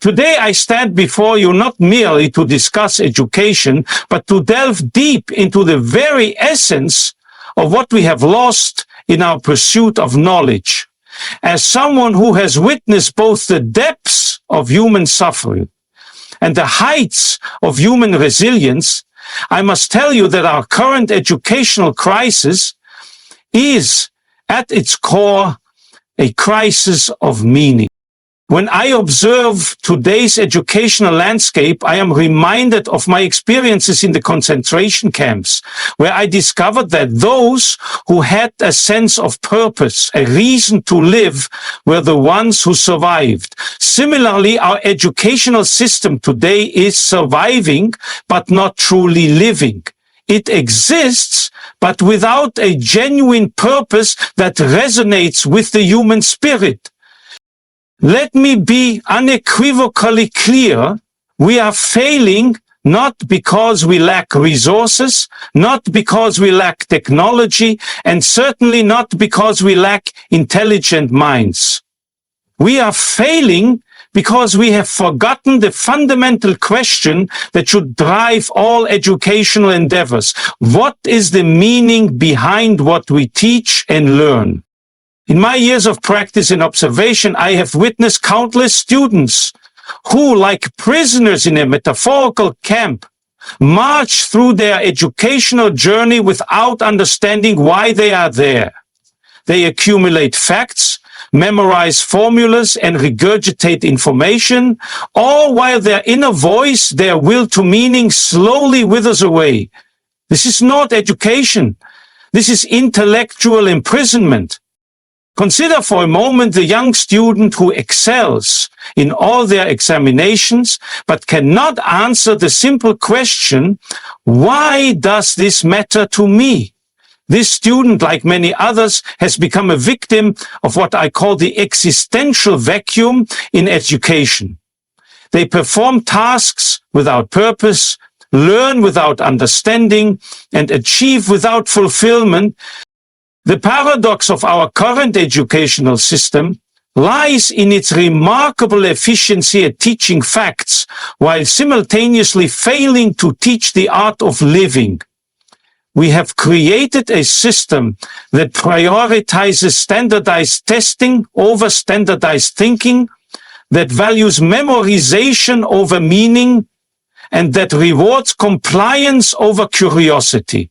Today I stand before you not merely to discuss education, but to delve deep into the very essence of what we have lost in our pursuit of knowledge. As someone who has witnessed both the depths of human suffering and the heights of human resilience, I must tell you that our current educational crisis is, at its core, a crisis of meaning. When I observe today's educational landscape, I am reminded of my experiences in the concentration camps, where I discovered that those who had a sense of purpose, a reason to live, were the ones who survived. Similarly, our educational system today is surviving, but not truly living. It exists, but without a genuine purpose that resonates with the human spirit. Let me be unequivocally clear. We are failing not because we lack resources, not because we lack technology, and certainly not because we lack intelligent minds. We are failing because we have forgotten the fundamental question that should drive all educational endeavors. What is the meaning behind what we teach and learn? In my years of practice and observation, I have witnessed countless students who, like prisoners in a metaphorical camp, march through their educational journey without understanding why they are there. They accumulate facts, memorize formulas, and regurgitate information, all while their inner voice, their will to meaning, slowly withers away. This is not education. This is intellectual imprisonment. Consider for a moment the young student who excels in all their examinations, but cannot answer the simple question, why does this matter to me? This student, like many others, has become a victim of what I call the existential vacuum in education. They perform tasks without purpose, learn without understanding, and achieve without fulfillment. The paradox of our current educational system lies in its remarkable efficiency at teaching facts, while simultaneously failing to teach the art of living. We have created a system that prioritizes standardized testing over standardized thinking, that values memorization over meaning, and that rewards compliance over curiosity.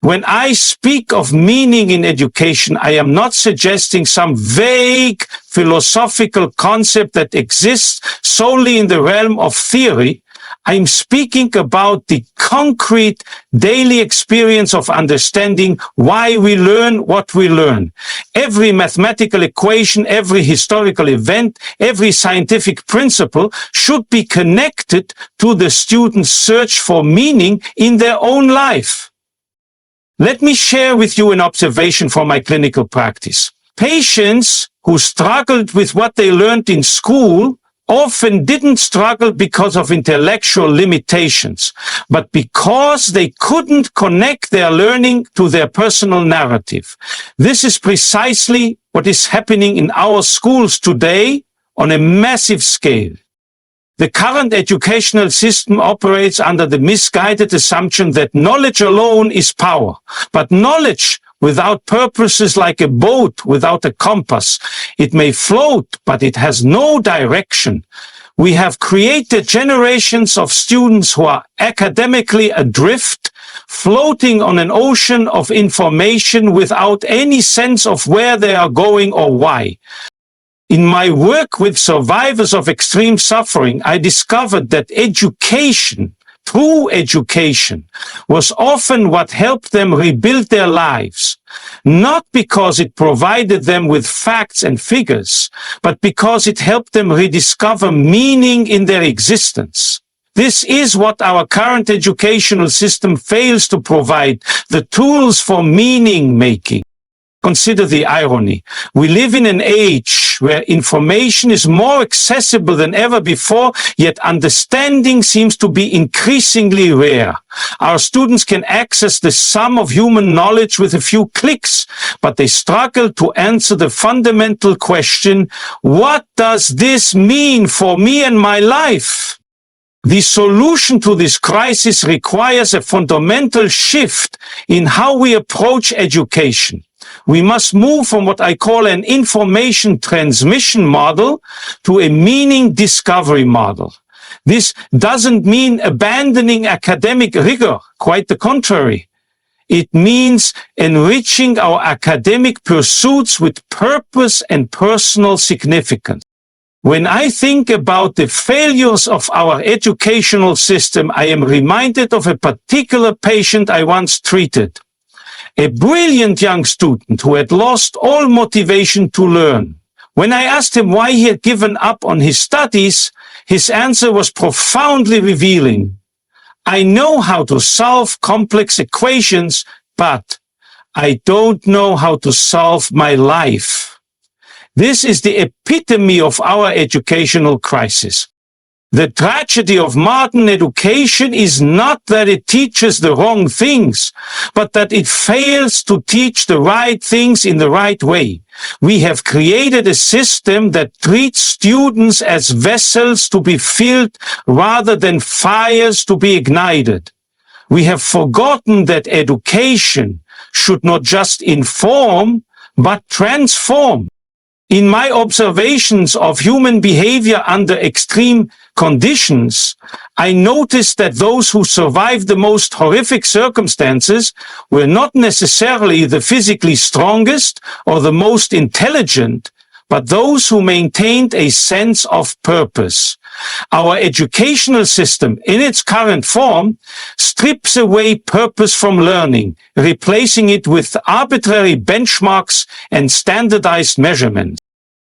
When I speak of meaning in education, I am not suggesting some vague philosophical concept that exists solely in the realm of theory. I'm speaking about the concrete daily experience of understanding why we learn what we learn. Every mathematical equation, every historical event, every scientific principle should be connected to the student's search for meaning in their own life. Let me share with you an observation from my clinical practice. Patients who struggled with what they learned in school often didn't struggle because of intellectual limitations, but because they couldn't connect their learning to their personal narrative. This is precisely what is happening in our schools today on a massive scale. The current educational system operates under the misguided assumption that knowledge alone is power, but knowledge without purpose is like a boat without a compass. It may float, but it has no direction. We have created generations of students who are academically adrift, floating on an ocean of information without any sense of where they are going or why. In my work with survivors of extreme suffering, I discovered that education, true education, was often what helped them rebuild their lives, not because it provided them with facts and figures, but because it helped them rediscover meaning in their existence. This is what our current educational system fails to provide, the tools for meaning making. Consider the irony. We live in an age where information is more accessible than ever before, yet understanding seems to be increasingly rare. Our students can access the sum of human knowledge with a few clicks, but they struggle to answer the fundamental question, what does this mean for me and my life? The solution to this crisis requires a fundamental shift in how we approach education. We must move from what I call an information transmission model to a meaning discovery model. This doesn't mean abandoning academic rigor, quite the contrary. It means enriching our academic pursuits with purpose and personal significance. When I think about the failures of our educational system, I am reminded of a particular patient I once treated. A brilliant young student who had lost all motivation to learn. When I asked him why he had given up on his studies, his answer was profoundly revealing. I know how to solve complex equations, but I don't know how to solve my life. This is the epitome of our educational crisis. The tragedy of modern education is not that it teaches the wrong things, but that it fails to teach the right things in the right way. We have created a system that treats students as vessels to be filled rather than fires to be ignited. We have forgotten that education should not just inform, but transform. In my observations of human behavior under extreme conditions, I noticed that those who survived the most horrific circumstances were not necessarily the physically strongest or the most intelligent, but those who maintained a sense of purpose. Our educational system, in its current form, strips away purpose from learning, replacing it with arbitrary benchmarks and standardized measurements.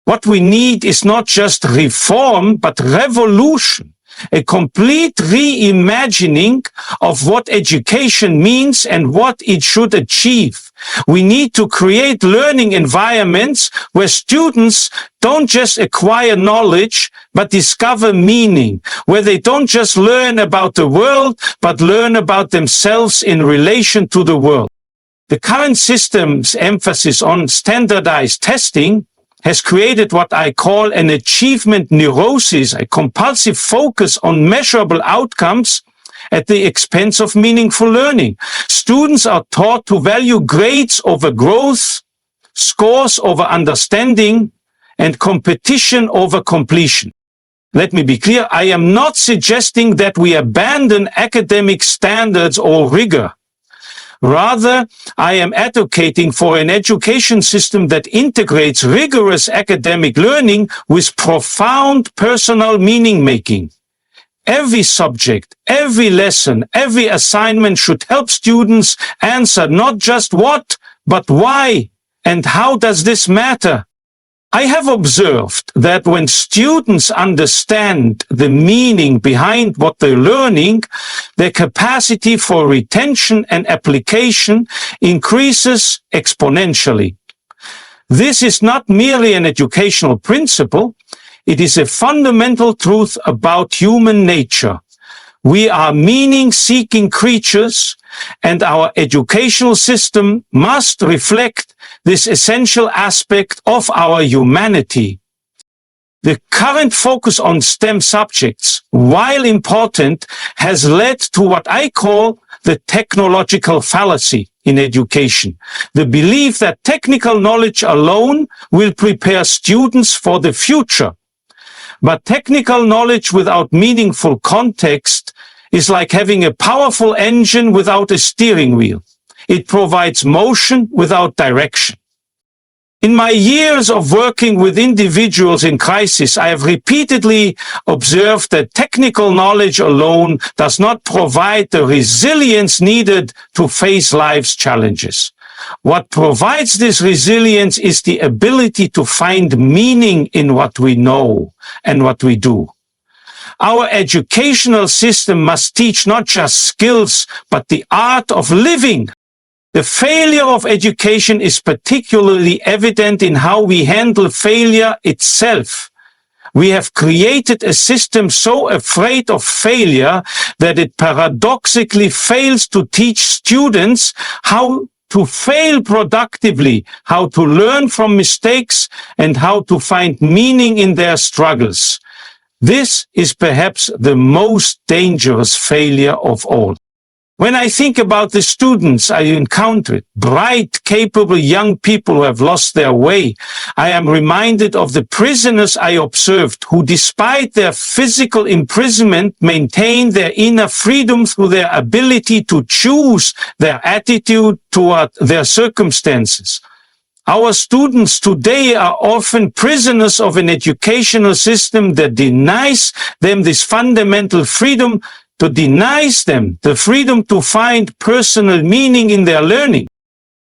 What we need is not just reform, but revolution. A complete reimagining of what education means and what it should achieve. We need to create learning environments where students don't just acquire knowledge, but discover meaning, where they don't just learn about the world, but learn about themselves in relation to the world. The current system's emphasis on standardized testing has created what I call an achievement neurosis, a compulsive focus on measurable outcomes at the expense of meaningful learning. Students are taught to value grades over growth, scores over understanding, and competition over completion. Let me be clear, I am not suggesting that we abandon academic standards or rigor. Rather, I am advocating for an education system that integrates rigorous academic learning with profound personal meaning-making. Every subject, every lesson, every assignment should help students answer not just what, but why, and how does this matter? I have observed that when students understand the meaning behind what they're learning, their capacity for retention and application increases exponentially. This is not merely an educational principle, it is a fundamental truth about human nature. We are meaning-seeking creatures, and our educational system must reflect this essential aspect of our humanity. The current focus on STEM subjects, while important, has led to what I call the technological fallacy in education. The belief that technical knowledge alone will prepare students for the future. But technical knowledge without meaningful context is like having a powerful engine without a steering wheel. It provides motion without direction. In my years of working with individuals in crisis, I have repeatedly observed that technical knowledge alone does not provide the resilience needed to face life's challenges. What provides this resilience is the ability to find meaning in what we know and what we do. Our educational system must teach not just skills, but the art of living. The failure of education is particularly evident in how we handle failure itself. We have created a system so afraid of failure that it paradoxically fails to teach students how to fail productively, how to learn from mistakes, and how to find meaning in their struggles. This is perhaps the most dangerous failure of all. When I think about the students I encountered, bright, capable young people who have lost their way, I am reminded of the prisoners I observed who, despite their physical imprisonment, maintained their inner freedom through their ability to choose their attitude toward their circumstances. Our students today are often prisoners of an educational system that denies them this fundamental freedom, to denies them the freedom to find personal meaning in their learning.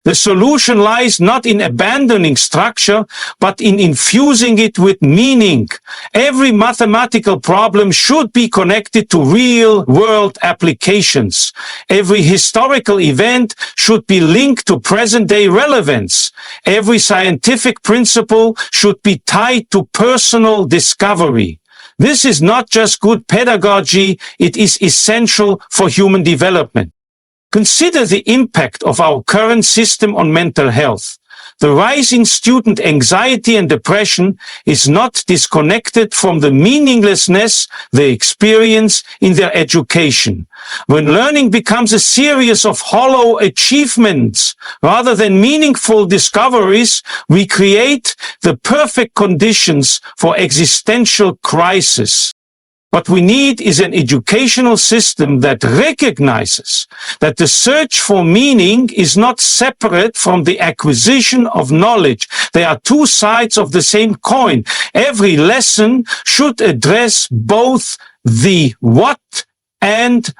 The solution lies not in abandoning structure, but in infusing it with meaning. Every mathematical problem should be connected to real-world applications. Every historical event should be linked to present-day relevance. Every scientific principle should be tied to personal discovery. This is not just good pedagogy, it is essential for human development. Consider the impact of our current system on mental health. The rising student anxiety and depression is not disconnected from the meaninglessness they experience in their education. When learning becomes a series of hollow achievements rather than meaningful discoveries, we create the perfect conditions for existential crisis. What we need is an educational system that recognizes that the search for meaning is not separate from the acquisition of knowledge. They are two sides of the same coin. Every lesson should address both the what and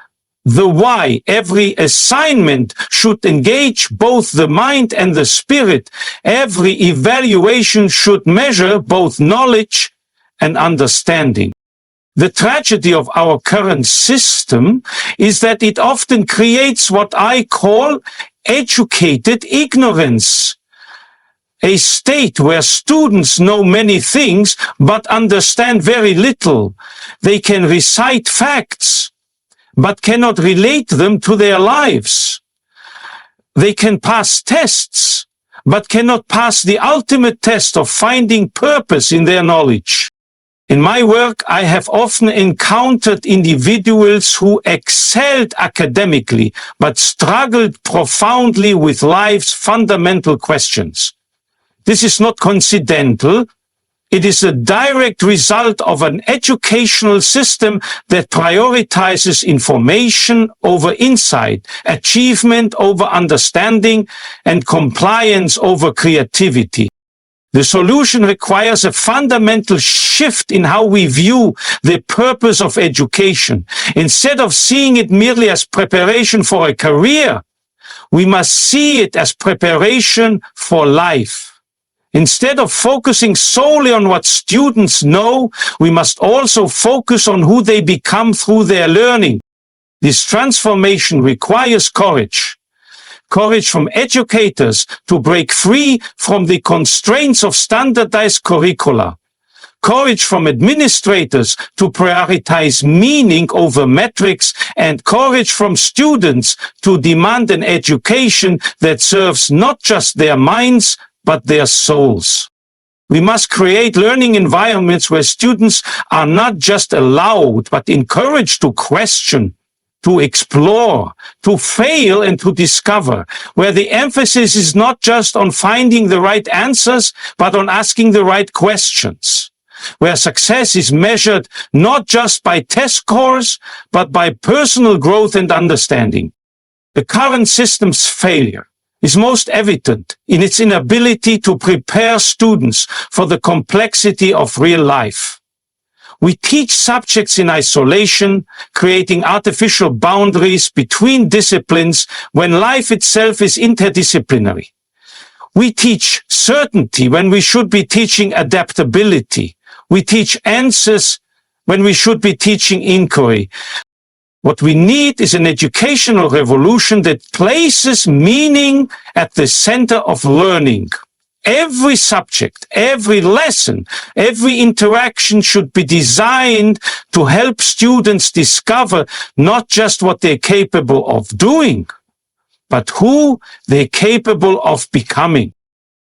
the why. Every assignment should engage both the mind and the spirit. Every evaluation should measure both knowledge and understanding. The tragedy of our current system is that it often creates what I call educated ignorance, a state where students know many things but understand very little. They can recite facts but cannot relate them to their lives. They can pass tests but cannot pass the ultimate test of finding purpose in their knowledge. In my work, I have often encountered individuals who excelled academically, but struggled profoundly with life's fundamental questions. This is not coincidental. It is a direct result of an educational system that prioritizes information over insight, achievement over understanding, and compliance over creativity. The solution requires a fundamental shift in how we view the purpose of education. Instead of seeing it merely as preparation for a career, we must see it as preparation for life. Instead of focusing solely on what students know, we must also focus on who they become through their learning. This transformation requires courage. Courage from educators to break free from the constraints of standardized curricula. Courage from administrators to prioritize meaning over metrics, and courage from students to demand an education that serves not just their minds, but their souls. We must create learning environments where students are not just allowed, but encouraged to question, to explore, to fail, and to discover, where the emphasis is not just on finding the right answers, but on asking the right questions, where success is measured not just by test scores, but by personal growth and understanding. The current system's failure is most evident in its inability to prepare students for the complexity of real life. We teach subjects in isolation, creating artificial boundaries between disciplines when life itself is interdisciplinary. We teach certainty when we should be teaching adaptability. We teach answers when we should be teaching inquiry. What we need is an educational revolution that places meaning at the center of learning. Every subject, every lesson, every interaction should be designed to help students discover not just what they're capable of doing, but who they're capable of becoming.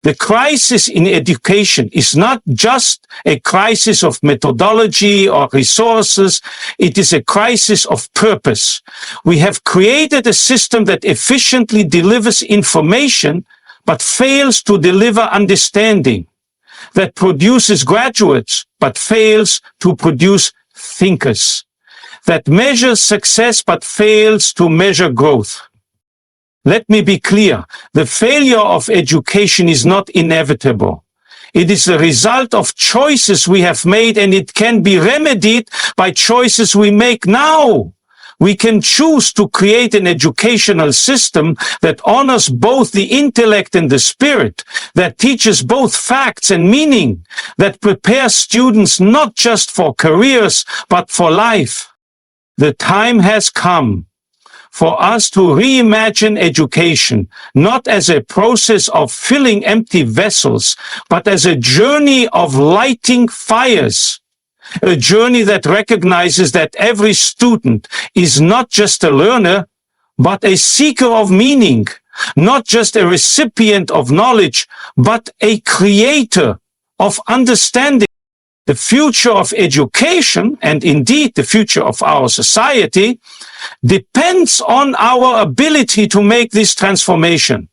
The crisis in education is not just a crisis of methodology or resources. It is a crisis of purpose. We have created a system that efficiently delivers information but fails to deliver understanding, that produces graduates but fails to produce thinkers, that measures success but fails to measure growth. Let me be clear, the failure of education is not inevitable. It is the result of choices we have made, and it can be remedied by choices we make now. We can choose to create an educational system that honors both the intellect and the spirit, that teaches both facts and meaning, that prepares students not just for careers, but for life. The time has come for us to reimagine education, not as a process of filling empty vessels, but as a journey of lighting fires. A journey that recognizes that every student is not just a learner, but a seeker of meaning, not just a recipient of knowledge, but a creator of understanding. The future of education, and indeed the future of our society, depends on our ability to make this transformation.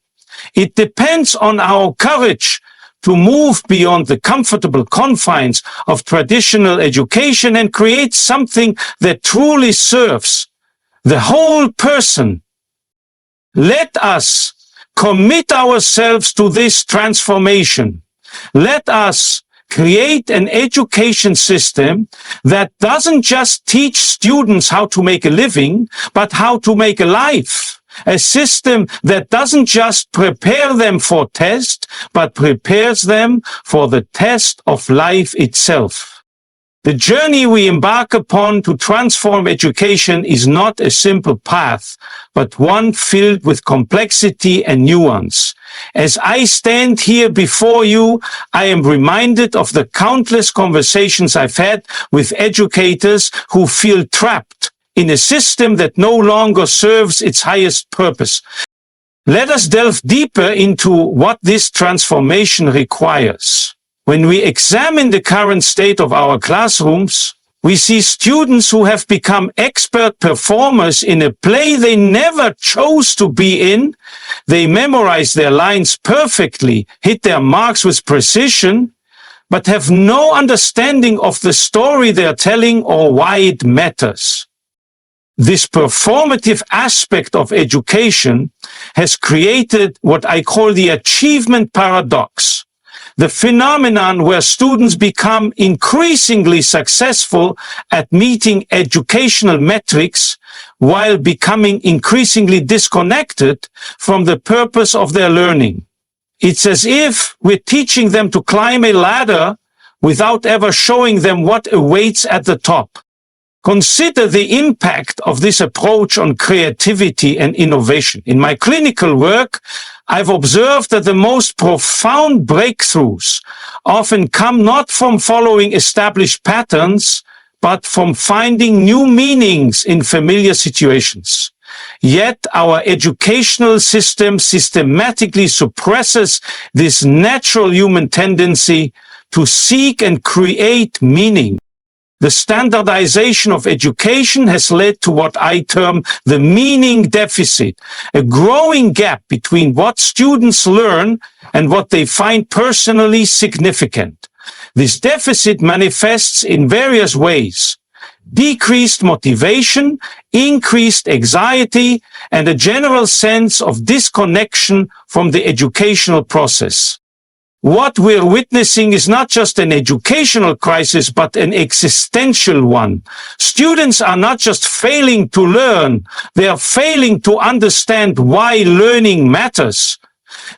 It depends on our courage to move beyond the comfortable confines of traditional education and create something that truly serves the whole person. Let us commit ourselves to this transformation. Let us create an education system that doesn't just teach students how to make a living, but how to make a life. A system that doesn't just prepare them for test, but prepares them for the test of life itself. The journey we embark upon to transform education is not a simple path, but one filled with complexity and nuance. As I stand here before you, I am reminded of the countless conversations I've had with educators who feel trapped in a system that no longer serves its highest purpose. Let us delve deeper into what this transformation requires. When we examine the current state of our classrooms, we see students who have become expert performers in a play they never chose to be in. They memorize their lines perfectly, hit their marks with precision, but have no understanding of the story they are telling or why it matters. This performative aspect of education has created what I call the achievement paradox, the phenomenon where students become increasingly successful at meeting educational metrics while becoming increasingly disconnected from the purpose of their learning. It's as if we're teaching them to climb a ladder without ever showing them what awaits at the top. Consider the impact of this approach on creativity and innovation. In my clinical work, I've observed that the most profound breakthroughs often come not from following established patterns, but from finding new meanings in familiar situations. Yet our educational system systematically suppresses this natural human tendency to seek and create meaning. The standardization of education has led to what I term the meaning deficit, a growing gap between what students learn and what they find personally significant. This deficit manifests in various ways: decreased motivation, increased anxiety, and a general sense of disconnection from the educational process. What we're witnessing is not just an educational crisis, but an existential one. Students are not just failing to learn, they are failing to understand why learning matters.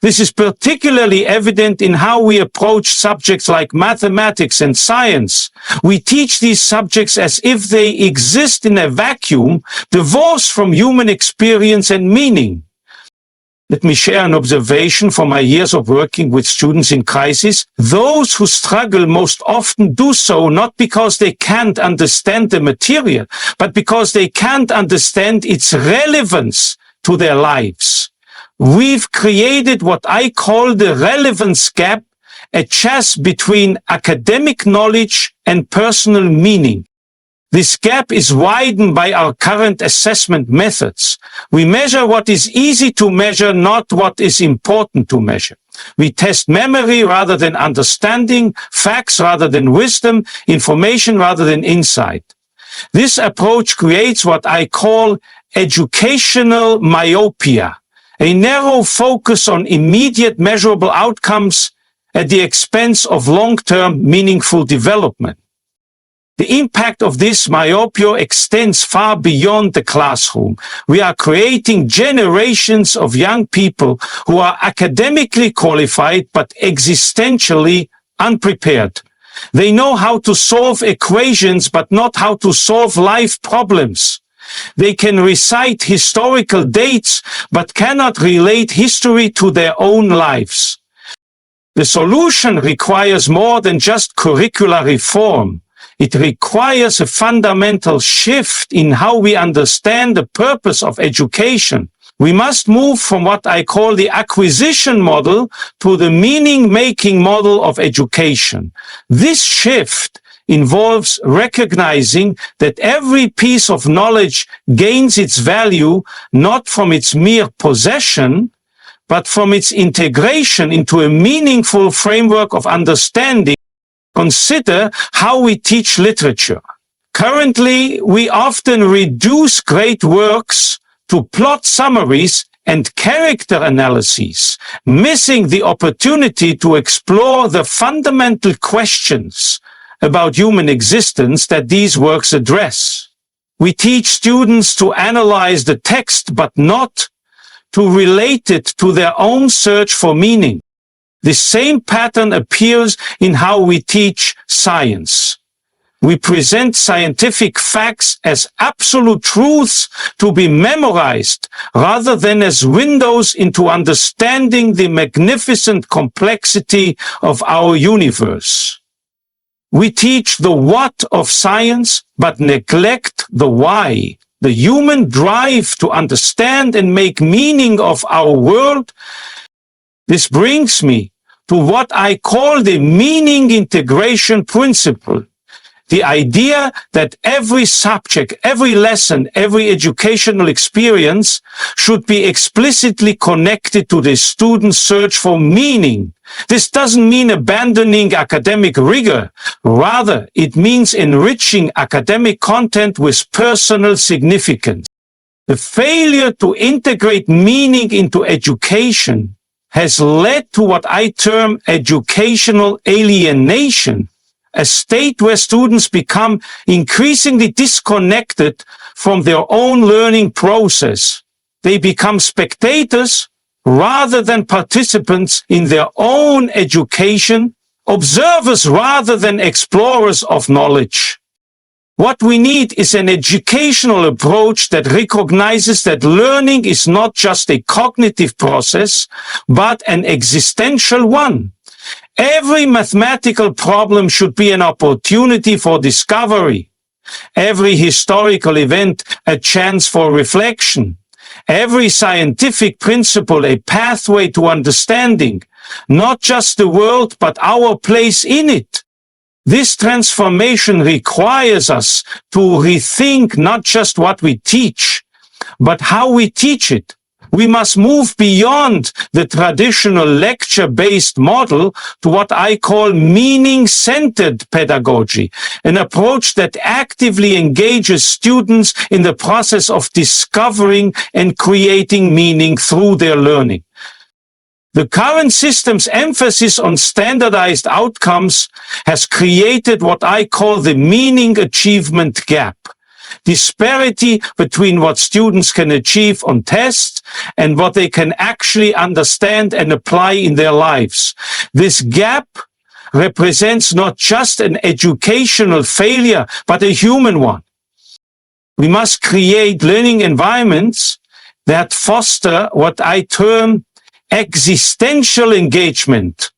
This is particularly evident in how we approach subjects like mathematics and science. We teach these subjects as if they exist in a vacuum, divorced from human experience and meaning. Let me share an observation from my years of working with students in crisis. Those who struggle most often do so not because they can't understand the material, but because they can't understand its relevance to their lives. We've created what I call the relevance gap, a chasm between academic knowledge and personal meaning. This gap is widened by our current assessment methods. We measure what is easy to measure, not what is important to measure. We test memory rather than understanding, facts rather than wisdom, information rather than insight. This approach creates what I call educational myopia, a narrow focus on immediate measurable outcomes at the expense of long-term meaningful development. The impact of this myopia extends far beyond the classroom. We are creating generations of young people who are academically qualified but existentially unprepared. They know how to solve equations but not how to solve life problems. They can recite historical dates but cannot relate history to their own lives. The solution requires more than just curricular reform. It requires a fundamental shift in how we understand the purpose of education. We must move from what I call the acquisition model to the meaning-making model of education. This shift involves recognizing that every piece of knowledge gains its value not from its mere possession, but from its integration into a meaningful framework of understanding. Consider how we teach literature. Currently, we often reduce great works to plot summaries and character analyses, missing the opportunity to explore the fundamental questions about human existence that these works address. We teach students to analyze the text, but not to relate it to their own search for meaning. The same pattern appears in how we teach science. We present scientific facts as absolute truths to be memorized rather than as windows into understanding the magnificent complexity of our universe. We teach the what of science, but neglect the why. The human drive to understand and make meaning of our world. This brings me to what I call the meaning integration principle. The idea that every subject, every lesson, every educational experience should be explicitly connected to the student's search for meaning. This doesn't mean abandoning academic rigor. Rather, it means enriching academic content with personal significance. The failure to integrate meaning into education has led to what I term educational alienation, a state where students become increasingly disconnected from their own learning process. They become spectators rather than participants in their own education, observers rather than explorers of knowledge. What we need is an educational approach that recognizes that learning is not just a cognitive process, but an existential one. Every mathematical problem should be an opportunity for discovery. Every historical event a chance for reflection. Every scientific principle a pathway to understanding, not just the world, but our place in it. This transformation requires us to rethink not just what we teach, but how we teach it. We must move beyond the traditional lecture-based model to what I call meaning-centered pedagogy, an approach that actively engages students in the process of discovering and creating meaning through their learning. The current system's emphasis on standardized outcomes has created what I call the meaning achievement gap. Disparity between what students can achieve on tests and what they can actually understand and apply in their lives. This gap represents not just an educational failure, but a human one. We must create learning environments that foster what I term existential engagement,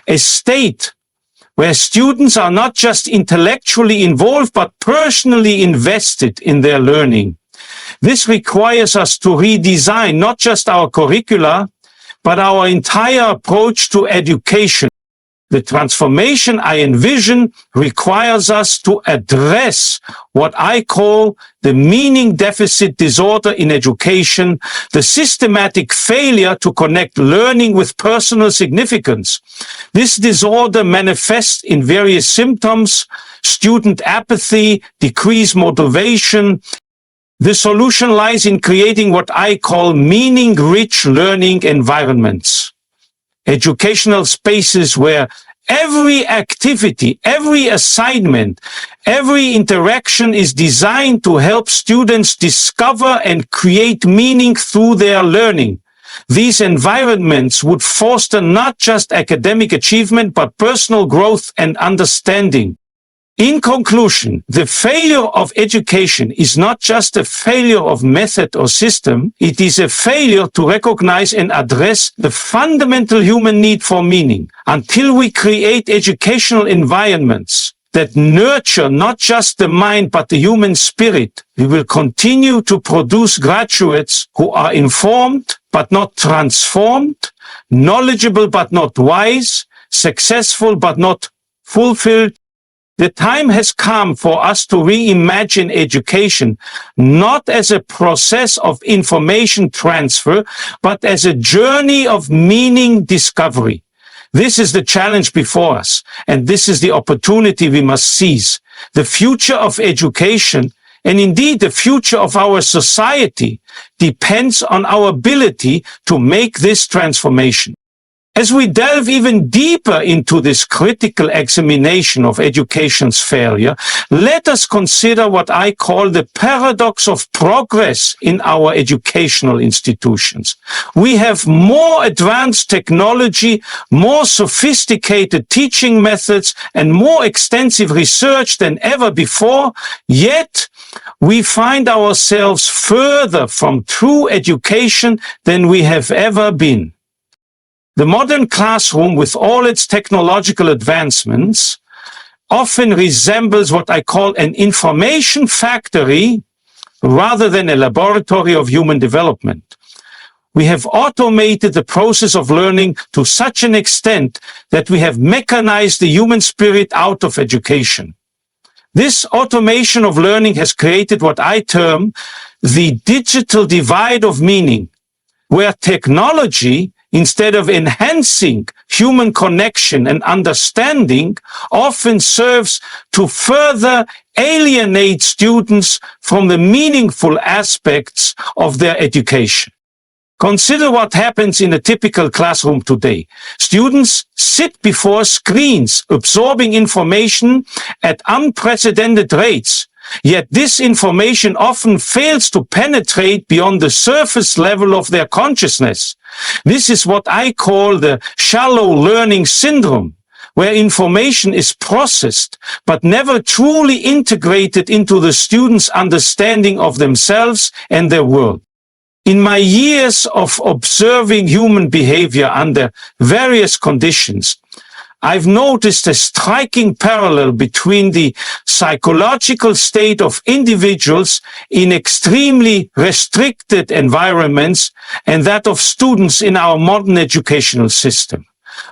a state where students are not just intellectually involved, but personally invested in their learning. This requires us to redesign not just our curricula, but our entire approach to education. The transformation I envision requires us to address what I call the meaning deficit disorder in education, the systematic failure to connect learning with personal significance. This disorder manifests in various symptoms: student apathy, decreased motivation. The solution lies in creating what I call meaning-rich learning environments. Educational spaces where every activity, every assignment, every interaction is designed to help students discover and create meaning through their learning. These environments would foster not just academic achievement, but personal growth and understanding. In conclusion, the failure of education is not just a failure of method or system, it is a failure to recognize and address the fundamental human need for meaning. Until we create educational environments that nurture not just the mind but the human spirit, we will continue to produce graduates who are informed but not transformed, knowledgeable but not wise, successful but not fulfilled. The time has come for us to reimagine education, not as a process of information transfer, but as a journey of meaning discovery. This is the challenge before us, and this is the opportunity we must seize. The future of education, and indeed the future of our society, depends on our ability to make this transformation. As we delve even deeper into this critical examination of education's failure, let us consider what I call the paradox of progress in our educational institutions. We have more advanced technology, more sophisticated teaching methods, and more extensive research than ever before, yet we find ourselves further from true education than we have ever been. The modern classroom, with all its technological advancements, often resembles what I call an information factory rather than a laboratory of human development. We have automated the process of learning to such an extent that we have mechanized the human spirit out of education. This automation of learning has created what I term the digital divide of meaning, where technology, instead of enhancing human connection and understanding, often serves to further alienate students from the meaningful aspects of their education. Consider what happens in a typical classroom today. Students sit before screens, absorbing information at unprecedented rates. Yet this information often fails to penetrate beyond the surface level of their consciousness. This is what I call the shallow learning syndrome, where information is processed but never truly integrated into the student's understanding of themselves and their world. In my years of observing human behavior under various conditions, I've noticed a striking parallel between the psychological state of individuals in extremely restricted environments and that of students in our modern educational system.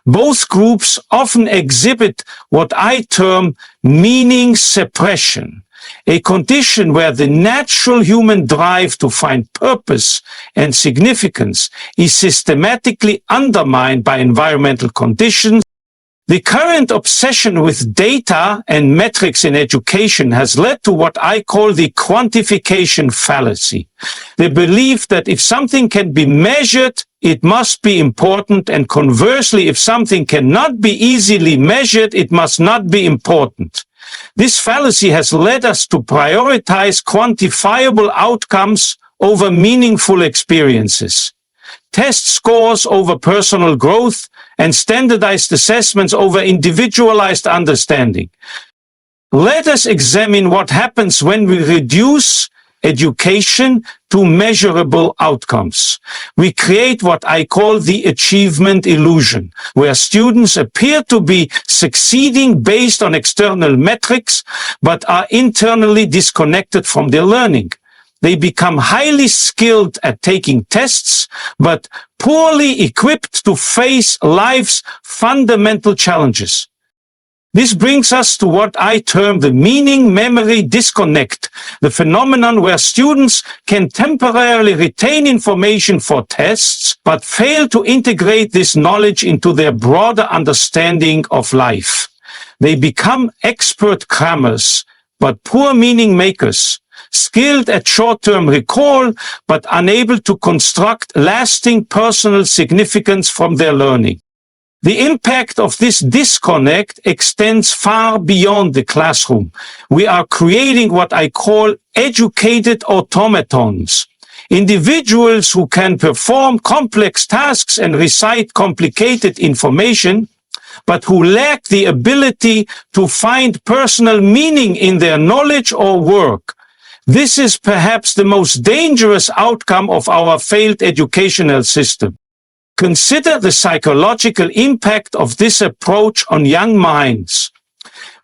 Both groups often exhibit what I term meaning suppression, a condition where the natural human drive to find purpose and significance is systematically undermined by environmental conditions. The current obsession with data and metrics in education has led to what I call the quantification fallacy. The belief that if something can be measured, it must be important, and conversely, if something cannot be easily measured, it must not be important. This fallacy has led us to prioritize quantifiable outcomes over meaningful experiences, test scores over personal growth, and standardized assessments over individualized understanding. Let us examine what happens when we reduce education to measurable outcomes. We create what I call the achievement illusion, where students appear to be succeeding based on external metrics, but are internally disconnected from their learning. They become highly skilled at taking tests, but poorly equipped to face life's fundamental challenges. This brings us to what I term the meaning-memory disconnect, the phenomenon where students can temporarily retain information for tests, but fail to integrate this knowledge into their broader understanding of life. They become expert crammers, but poor meaning makers, skilled at short-term recall, but unable to construct lasting personal significance from their learning. The impact of this disconnect extends far beyond the classroom. We are creating what I call educated automatons, individuals who can perform complex tasks and recite complicated information, but who lack the ability to find personal meaning in their knowledge or work. This is perhaps the most dangerous outcome of our failed educational system. Consider the psychological impact of this approach on young minds.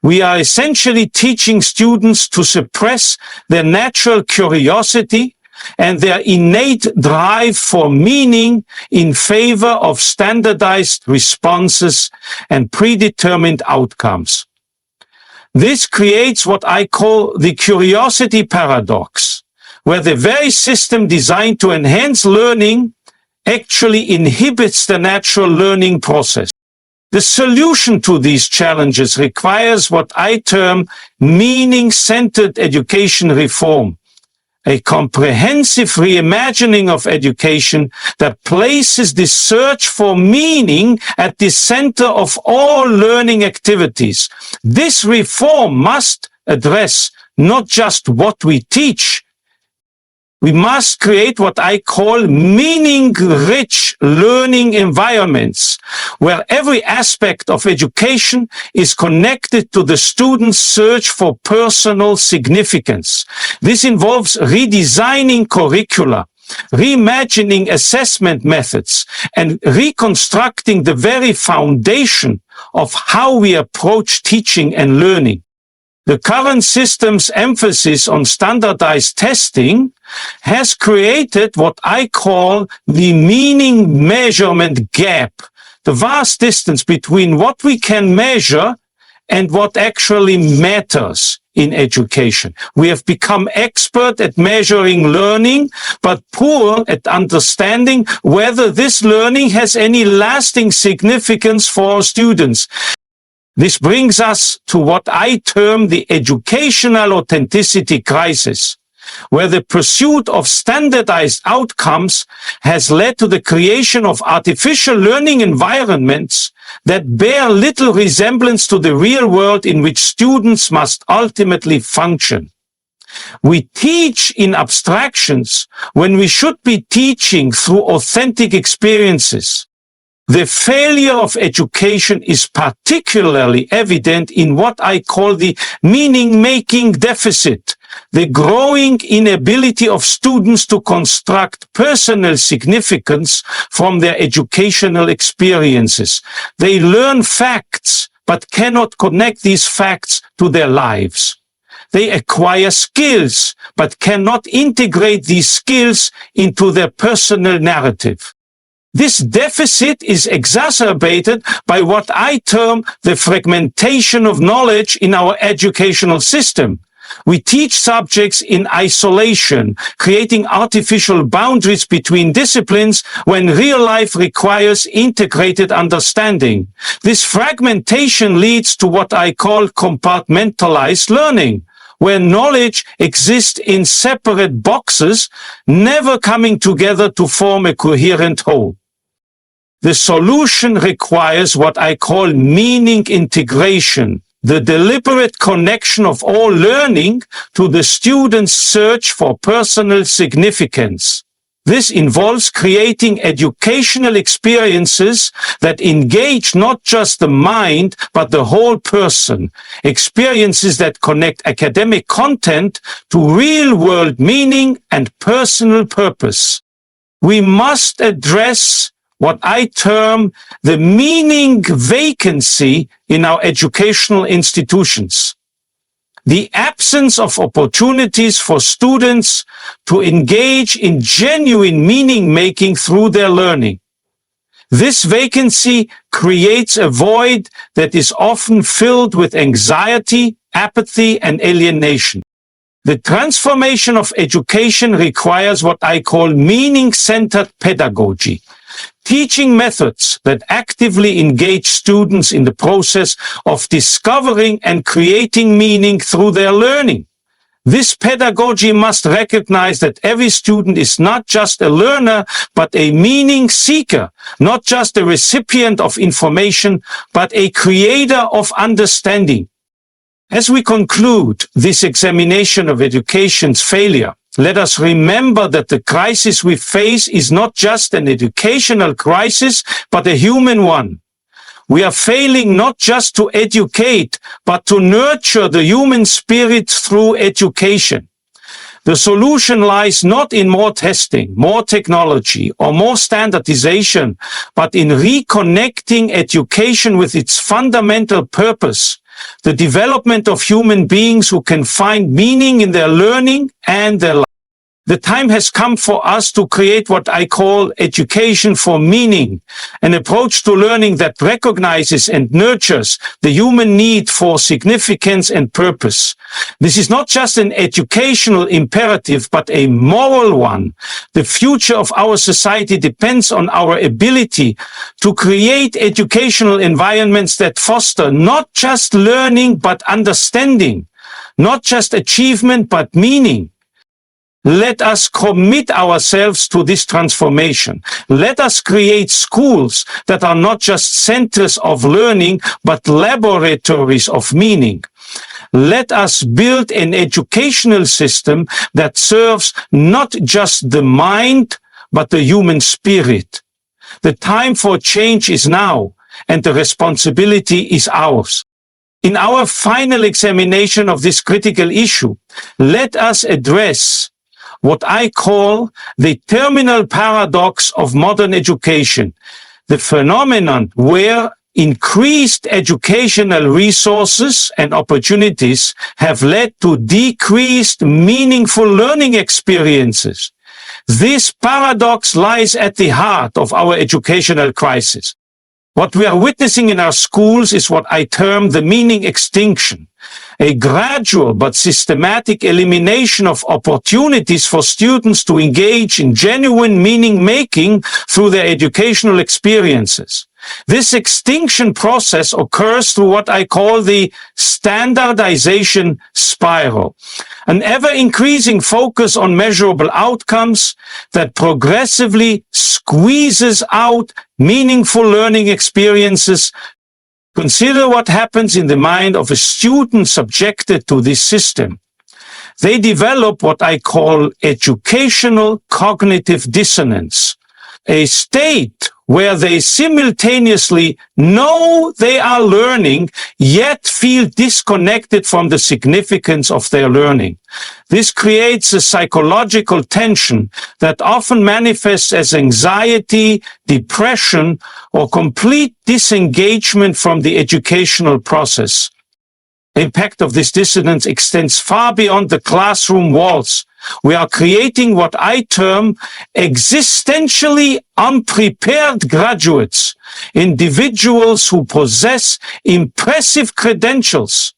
We are essentially teaching students to suppress their natural curiosity and their innate drive for meaning in favor of standardized responses and predetermined outcomes. This creates what I call the curiosity paradox, where the very system designed to enhance learning actually inhibits the natural learning process. The solution to these challenges requires what I term meaning-centered education reform, a comprehensive reimagining of education that places the search for meaning at the center of all learning activities. This reform must address not just what we teach. We must create what I call meaning-rich learning environments, where every aspect of education is connected to the student's search for personal significance. This involves redesigning curricula, reimagining assessment methods, and reconstructing the very foundation of how we approach teaching and learning. The current system's emphasis on standardized testing has created what I call the meaning measurement gap, the vast distance between what we can measure and what actually matters in education. We have become expert at measuring learning, but poor at understanding whether this learning has any lasting significance for students. This brings us to what I term the educational authenticity crisis, where the pursuit of standardized outcomes has led to the creation of artificial learning environments that bear little resemblance to the real world in which students must ultimately function. We teach in abstractions when we should be teaching through authentic experiences. The failure of education is particularly evident in what I call the meaning-making deficit, the growing inability of students to construct personal significance from their educational experiences. They learn facts, but cannot connect these facts to their lives. They acquire skills, but cannot integrate these skills into their personal narrative. This deficit is exacerbated by what I term the fragmentation of knowledge in our educational system. We teach subjects in isolation, creating artificial boundaries between disciplines when real life requires integrated understanding. This fragmentation leads to what I call compartmentalized learning, where knowledge exists in separate boxes, never coming together to form a coherent whole. The solution requires what I call meaning integration, the deliberate connection of all learning to the student's search for personal significance. This involves creating educational experiences that engage not just the mind, but the whole person. Experiences that connect academic content to real-world meaning and personal purpose. We must address what I term the meaning vacancy in our educational institutions. The absence of opportunities for students to engage in genuine meaning-making through their learning. This vacancy creates a void that is often filled with anxiety, apathy, and alienation. The transformation of education requires what I call meaning-centered pedagogy. Teaching methods that actively engage students in the process of discovering and creating meaning through their learning. This pedagogy must recognize that every student is not just a learner, but a meaning seeker, not just a recipient of information, but a creator of understanding. As we conclude this examination of education's failure, let us remember that the crisis we face is not just an educational crisis, but a human one. We are failing not just to educate, but to nurture the human spirit through education. The solution lies not in more testing, more technology, or more standardization, but in reconnecting education with its fundamental purpose, the development of human beings who can find meaning in their learning and their life. The time has come for us to create what I call education for meaning, an approach to learning that recognizes and nurtures the human need for significance and purpose. This is not just an educational imperative, but a moral one. The future of our society depends on our ability to create educational environments that foster not just learning, but understanding, not just achievement, but meaning. Let us commit ourselves to this transformation. Let us create schools that are not just centers of learning, but laboratories of meaning. Let us build an educational system that serves not just the mind, but the human spirit. The time for change is now, and the responsibility is ours. In our final examination of this critical issue, let us address what I call the terminal paradox of modern education, the phenomenon where increased educational resources and opportunities have led to decreased meaningful learning experiences. This paradox lies at the heart of our educational crisis. What we are witnessing in our schools is what I term the meaning extinction, a gradual but systematic elimination of opportunities for students to engage in genuine meaning-making through their educational experiences. This extinction process occurs through what I call the standardization spiral, an ever-increasing focus on measurable outcomes that progressively squeezes out meaningful learning experiences. Consider what happens in the mind of a student subjected to this system. They develop what I call educational cognitive dissonance, a state where they simultaneously know they are learning, yet feel disconnected from the significance of their learning. This creates a psychological tension that often manifests as anxiety, depression, or complete disengagement from the educational process. The impact of this dissonance extends far beyond the classroom walls. We are creating what I term existentially unprepared graduates, individuals who possess impressive credentials,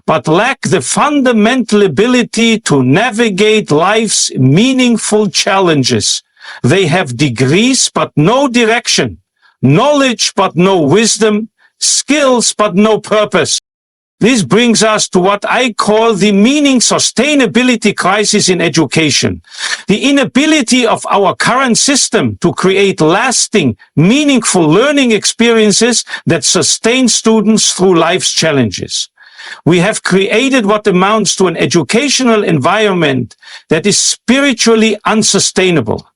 but lack the fundamental ability to navigate life's meaningful challenges. They have degrees but no direction, knowledge but no wisdom, skills but no purpose. This brings us to what I call the meaning sustainability crisis in education. The inability of our current system to create lasting, meaningful learning experiences that sustain students through life's challenges. We have created what amounts to an educational environment that is spiritually unsustainable.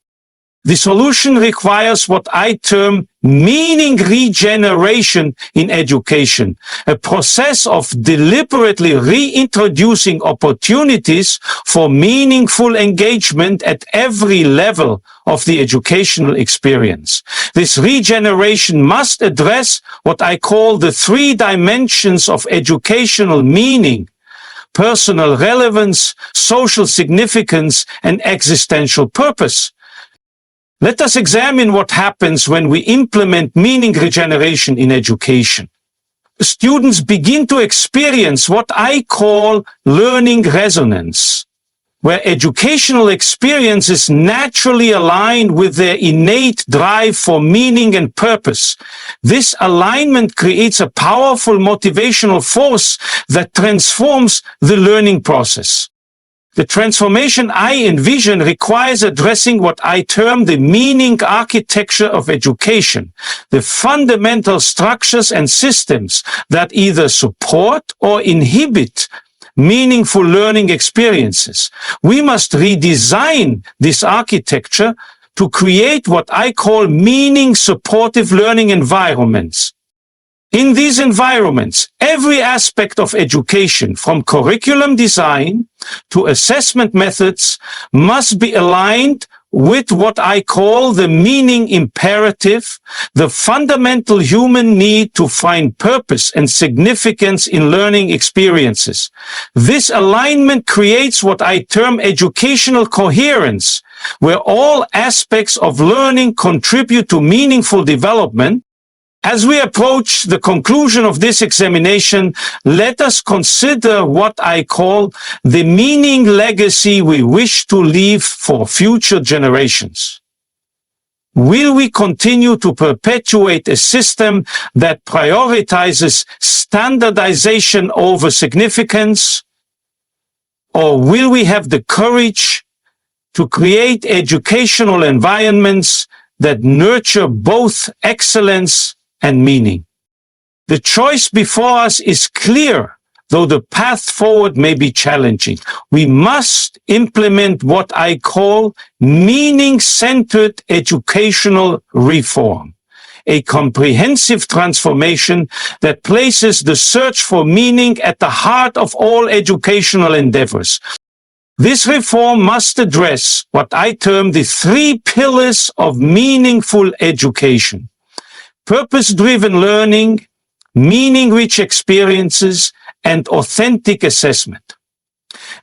The solution requires what I term meaning regeneration in education, a process of deliberately reintroducing opportunities for meaningful engagement at every level of the educational experience. This regeneration must address what I call the three dimensions of educational meaning: personal relevance, social significance, and existential purpose. Let us examine what happens when we implement meaning regeneration in education. Students begin to experience what I call learning resonance, where educational experiences naturally align with their innate drive for meaning and purpose. This alignment creates a powerful motivational force that transforms the learning process. The transformation I envision requires addressing what I term the meaning architecture of education, the fundamental structures and systems that either support or inhibit meaningful learning experiences. We must redesign this architecture to create what I call meaning-supportive learning environments. In these environments, every aspect of education, from curriculum design to assessment methods, must be aligned with what I call the meaning imperative, the fundamental human need to find purpose and significance in learning experiences. This alignment creates what I term educational coherence, where all aspects of learning contribute to meaningful development. As we approach the conclusion of this examination, let us consider what I call the meaning legacy we wish to leave for future generations. Will we continue to perpetuate a system that prioritizes standardization over significance? Or will we have the courage to create educational environments that nurture both excellence and meaning? The choice before us is clear, though the path forward may be challenging. We must implement what I call meaning-centered educational reform, a comprehensive transformation that places the search for meaning at the heart of all educational endeavors. This reform must address what I term the three pillars of meaningful education: purpose-driven learning, meaning-rich experiences, and authentic assessment.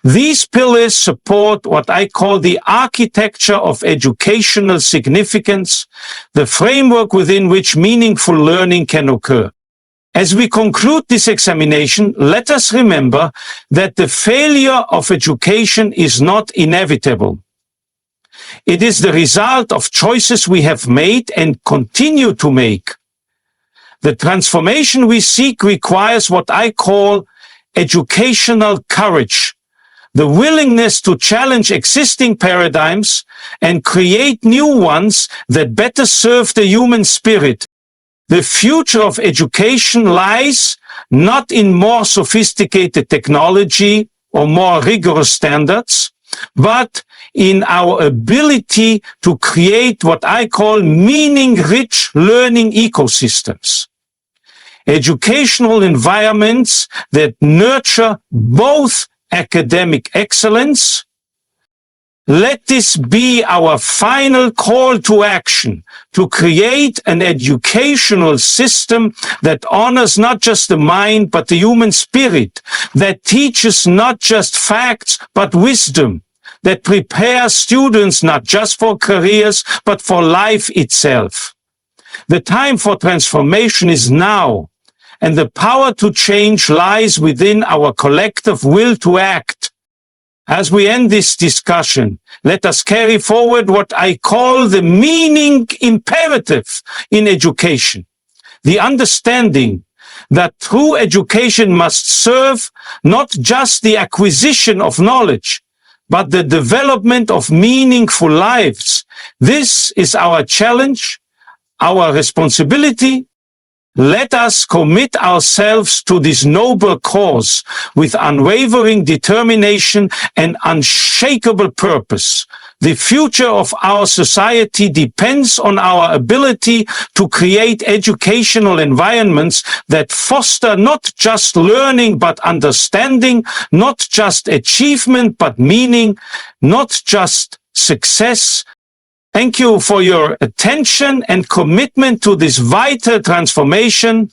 These pillars support what I call the architecture of educational significance, the framework within which meaningful learning can occur. As we conclude this examination, let us remember that the failure of education is not inevitable. It is the result of choices we have made and continue to make. The transformation we seek requires what I call educational courage, the willingness to challenge existing paradigms and create new ones that better serve the human spirit. The future of education lies not in more sophisticated technology or more rigorous standards, but in our ability to create what I call meaning-rich learning ecosystems. Educational environments that nurture both academic excellence. Let this be our final call to action, to create an educational system that honors not just the mind, but the human spirit, that teaches not just facts, but wisdom, that prepares students not just for careers, but for life itself. The time for transformation is now, and the power to change lies within our collective will to act. As we end this discussion, let us carry forward what I call the meaning imperative in education, the understanding that true education must serve not just the acquisition of knowledge, but the development of meaningful lives. This is our challenge, our responsibility, Let us commit ourselves to this noble cause with unwavering determination and unshakable purpose. The future of our society depends on our ability to create educational environments that foster not just learning but understanding, not just achievement but meaning, not just success. Thank you for your attention and commitment to this vital transformation.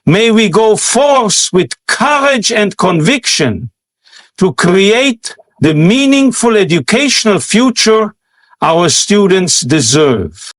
May we go forth with courage and conviction to create the meaningful educational future our students deserve.